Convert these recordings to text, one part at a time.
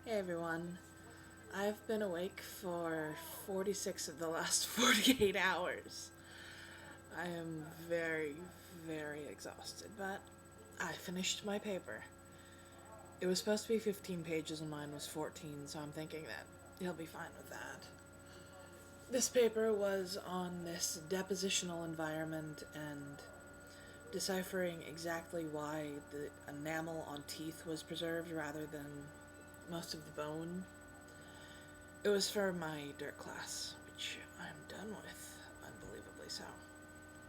Hey everyone, I've been awake for 46 of the last 48 hours. I am very exhausted, but I finished my paper. It was supposed to be 15 pages and mine was 14, so I'm thinking that he'll be fine with that. This paper was on this depositional environment and deciphering exactly why the enamel on teeth was preserved rather than most of the bone. It was for my dirt class, which I'm done with, unbelievably so.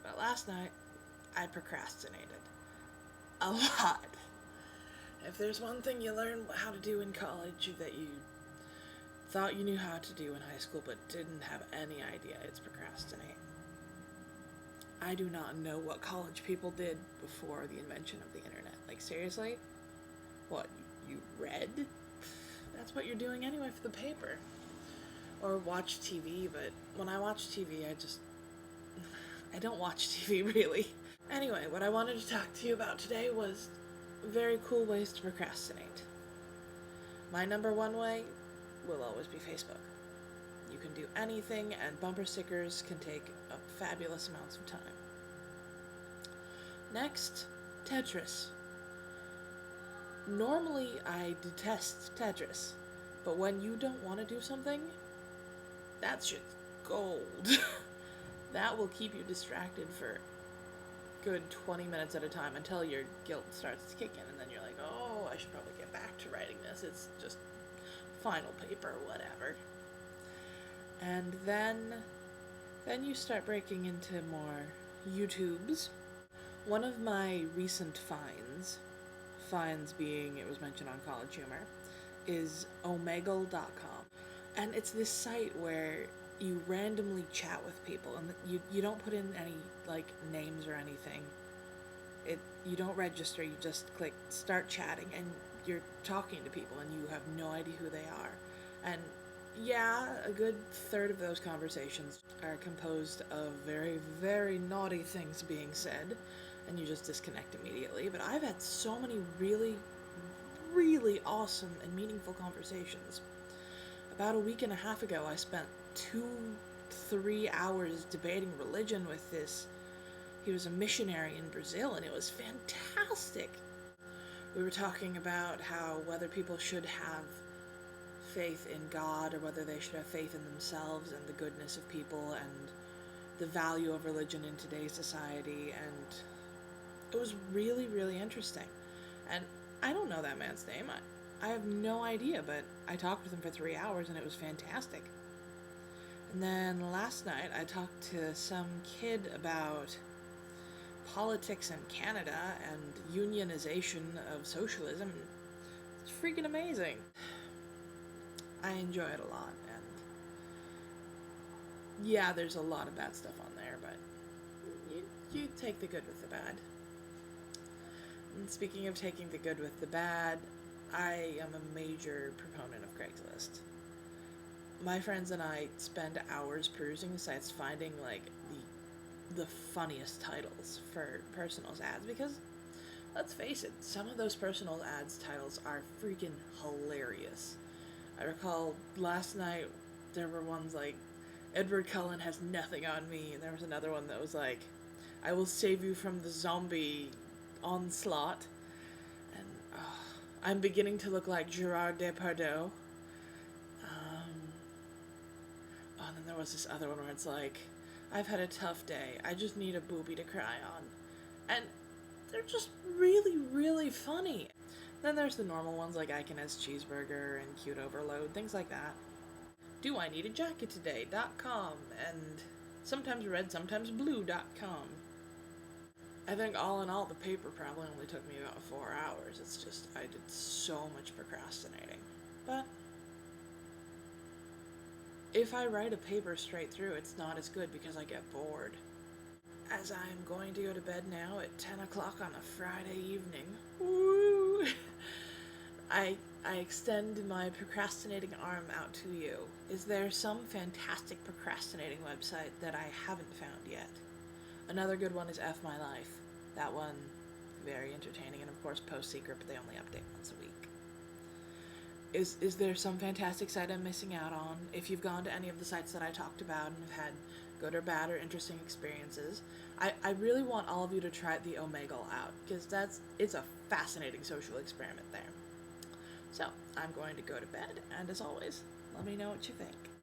But last night, I procrastinated. A lot. If there's one thing you learn how to do in college that you thought you knew how to do in high school but didn't have any idea, it's procrastinate. I do not know what college people did before the invention of the internet. Like, seriously? What, you read? That's what you're doing anyway for the paper. Or watch TV, but when I watch TV, I don't watch TV really. Anyway, what I wanted to talk to you about today was very cool ways to procrastinate. My number one way will always be Facebook. You can do anything, and bumper stickers can take up fabulous amounts of time. Next, Tetris. Normally, I detest Tetris, but when you don't want to do something, that's just gold. That will keep you distracted for good 20 minutes at a time until your guilt starts to kick in, and then you're like, oh, I should probably get back to writing this. It's just final paper, whatever. And then you start breaking into more YouTubes. One of my recent finds being, it was mentioned on College Humor, is omegle.com. And it's this site where you randomly chat with people, and you don't put in any like names or anything. You don't register, you just click start chatting, and you're talking to people and you have no idea who they are. And yeah, a good third of those conversations are composed of very naughty things being said, and you just disconnect immediately. But I've had so many really awesome and meaningful conversations. About a week and a half ago, I spent 2-3 hours debating religion with this. He was a missionary in Brazil, and it was fantastic. We were talking about how whether people should have faith in God or whether they should have faith in themselves and the goodness of people and the value of religion in today's society, and it was really interesting. And I don't know that man's name. I have no idea, but I talked with him for 3 hours and it was fantastic. And then last night I talked to some kid about politics in Canada and unionization of socialism. It's freaking amazing. I enjoy it a lot, and yeah, there's a lot of bad stuff on there, but you take the good with the bad. And speaking of taking the good with the bad, I am a major proponent of Craigslist. My friends and I spend hours perusing the sites, finding like the funniest titles for personals ads, because let's face it, some of those personal ads titles are freaking hilarious. I recall last night there were ones like, Edward Cullen has nothing on me, and there was another one that was like, I will save you from the zombie onslaught, and I'm beginning to look like Gerard Depardieu. And then there was this other one where it's like, I've had a tough day, I just need a boobie to cry on. And they're just really funny. Then there's the normal ones like Iconez Cheeseburger and Cute Overload, things like that. Do I need a jacket today.com and sometimes red, sometimes blue.com. I think all in all, the paper probably only took me about 4 hours. It's just, I did so much procrastinating. But if I write a paper straight through, it's not as good because I get bored. As I'm going to go to bed now at 10 o'clock on a Friday evening, woo! I extend my procrastinating arm out to you. Is there some fantastic procrastinating website that I haven't found yet? Another good one is F My Life. That one, very entertaining, and of course Post Secret, but they only update once a week. Is there some fantastic site I'm missing out on? If you've gone to any of the sites that I talked about and have had good or bad or interesting experiences, I really want all of you to try the Omegle out, because it's a fascinating social experiment there. So, I'm going to go to bed, and as always, let me know what you think.